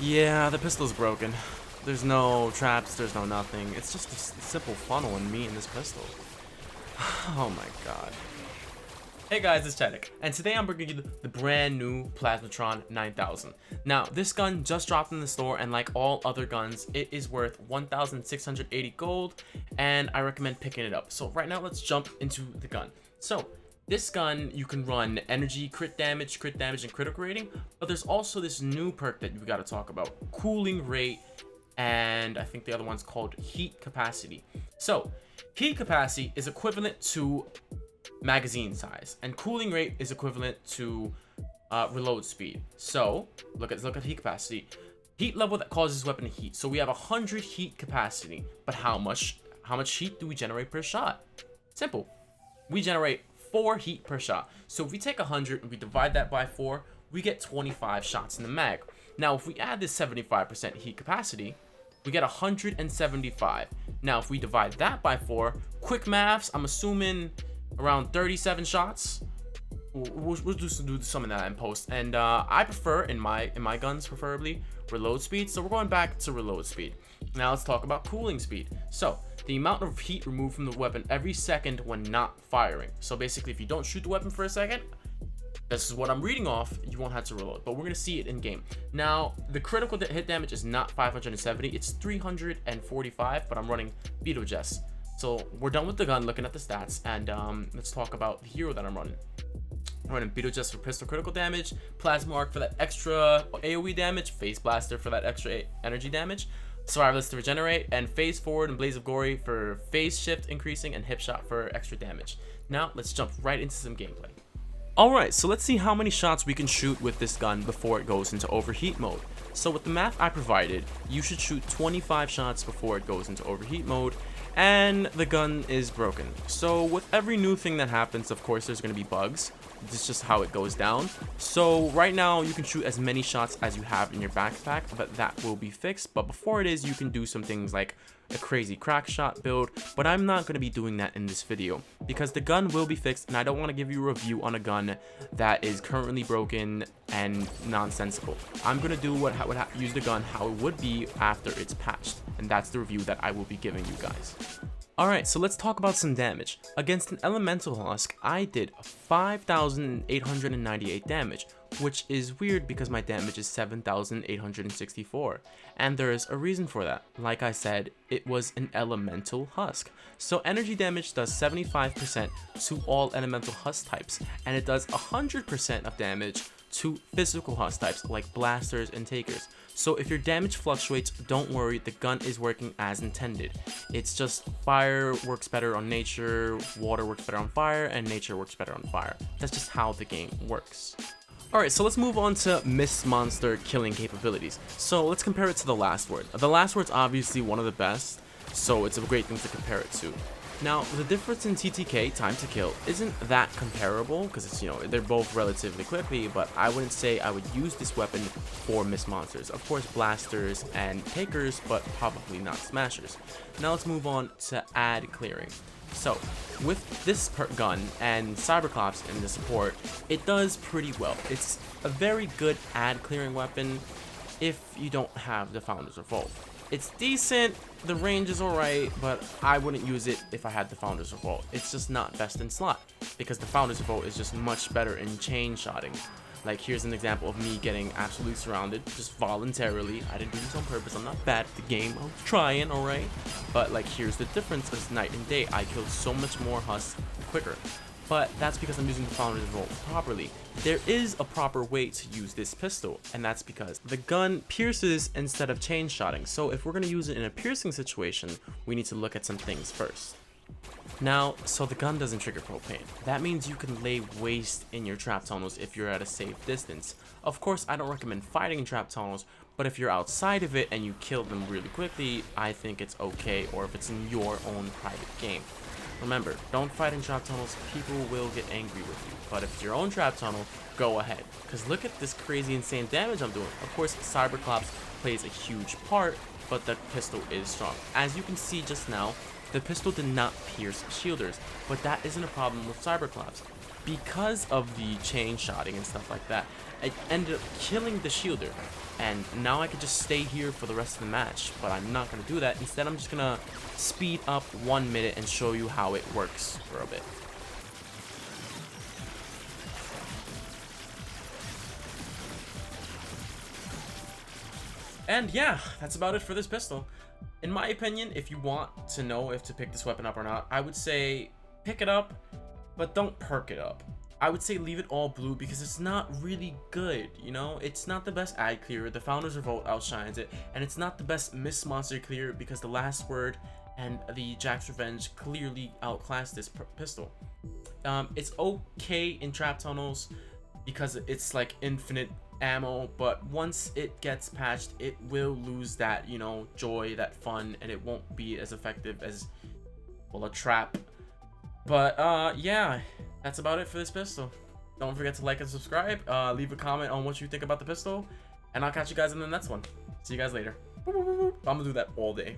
Yeah, the pistol's broken. There's no traps, there's no nothing. It's just a simple funnel and me and this pistol. Oh my god. Hey guys, it's Chedek, and today I'm bringing you the brand new PLASMATRON 9000. Now, this gun just dropped in the store, and like all other guns, it is worth 1,680 gold, and I recommend picking it up. So right now, let's jump into the gun. So, this gun, you can run energy, crit damage, and critical rating, but there's also this new perk that we gotta talk about, cooling rate, and I think the other one's called heat capacity. So, heat capacity is equivalent to magazine size, and cooling rate is equivalent to reload speed. So look at heat capacity, heat level that causes weapon to heat. So we have 100 heat capacity, but how much heat do we generate per shot? Simple, we generate 4 heat per shot. So if we take 100 and we divide that by 4, we get 25 shots in the mag. Now if we add this 75% heat capacity, we get 175. Now if we divide that by 4, quick maths, I'm assuming around 37 shots. We'll do some of that in post. And I prefer in my guns preferably reload speed, so we're going back to reload speed. Now let's talk about cooling speed. So the amount of heat removed from the weapon every second when not firing. So basically, if you don't shoot the weapon for a second, this is what I'm reading off, you won't have to reload, but we're gonna see it in game. Now the critical hit damage is not 570, it's 345, but I'm running Beetle Jess. So we're done with the gun, looking at the stats, and let's talk about the hero that I'm running. I'm running Beetle Jess for pistol critical damage, Plasma Arc for that extra AoE damage, Phase Blaster for that extra energy damage, Survivalist to regenerate, and Phase Forward and Blaze of Glory for phase shift increasing, and Hip Shot for extra damage. Now let's jump right into some gameplay. Alright, so let's see how many shots we can shoot with this gun before it goes into overheat mode. So with the math I provided, you should shoot 25 shots before it goes into overheat mode, and the gun is broken. So with every new thing that happens, of course there's going to be bugs. This is just how it goes down. So right now you can shoot as many shots as you have in your backpack, but that will be fixed. But before it is, you can do some things like a crazy crack shot build, but I'm not going to be doing that in this video because the gun will be fixed, and I don't want to give you a review on a gun that is currently broken and nonsensical. I'm going to do what would use the gun how it would be after it's patched, and that's the review that I will be giving you guys. Alright, so let's talk about some damage. Against an elemental husk, I did 5,898 damage, which is weird because my damage is 7,864, and there is a reason for that. Like I said, it was an elemental husk. So energy damage does 75% to all elemental husk types, and it does 100% of damage to physical husk types like blasters and takers. So if your damage fluctuates, don't worry, the gun is working as intended. It's just fire works better on nature, water works better on fire, and nature works better on fire. That's just how the game works. Alright, so let's move on to Mist Monster killing capabilities. So let's compare it to the Last Word. The Last Word's obviously one of the best, so it's a great thing to compare it to. Now, the difference in TTK, time to kill, isn't that comparable, because it's, they're both relatively quickly, but I wouldn't say I would use this weapon for Mist Monsters. Of course, blasters and takers, but probably not smashers. Now let's move on to ad clearing. So, with this gun and Cyberclops in the support, it does pretty well. It's a very good ad clearing weapon if you don't have the Founder's Revolt. It's decent, the range is alright, but I wouldn't use it if I had the Founder's Revolt. It's just not best in slot, because the Founder's Revolt is just much better in chain shotting. Like, here's an example of me getting absolutely surrounded, just voluntarily. I didn't do this on purpose, I'm not bad at the game, I was trying, alright? But, like, here's the difference, it's night and day. I killed so much more husks quicker. But that's because I'm using the Founder's Revolt properly. There is a proper way to use this pistol, and that's because the gun pierces instead of chain shotting. So if we're going to use it in a piercing situation, we need to look at some things first. Now, so the gun doesn't trigger propane. That means you can lay waste in your trap tunnels if you're at a safe distance. Of course, I don't recommend fighting in trap tunnels, but if you're outside of it and you kill them really quickly, I think it's okay, or if it's in your own private game. Remember, don't fight in trap tunnels, people will get angry with you. But if it's your own trap tunnel, go ahead. Because look at this crazy insane damage I'm doing. Of course, Cyberclops plays a huge part, but the pistol is strong. As you can see just now, the pistol did not pierce shielders, but that isn't a problem with Cyberclops. because of the chain shotting and stuff like that, I ended up killing the shielder. And now I could just stay here for the rest of the match, but I'm not going to do that. Instead, I'm just going to speed up 1 minute and show you how it works for a bit. And yeah, that's about it for this pistol. In my opinion, if you want to know if to pick this weapon up or not, I would say pick it up, but don't perk it up. I would say leave it all blue because it's not really good, you know? It's not the best ad clear, the Founder's Revolt outshines it, and it's not the best Miss Monster clear because the Last Word and the Jack's Revenge clearly outclass this pistol. It's okay in trap tunnels because it's like infinite ammo, but once it gets patched, it will lose that, you know, joy, that fun, and it won't be as effective as, well, a trap. But yeah, that's about it for this pistol. Don't forget to like and subscribe. Leave a comment on what you think about the pistol, and I'll catch you guys in the next one. See you guys later. I'm gonna do that all day.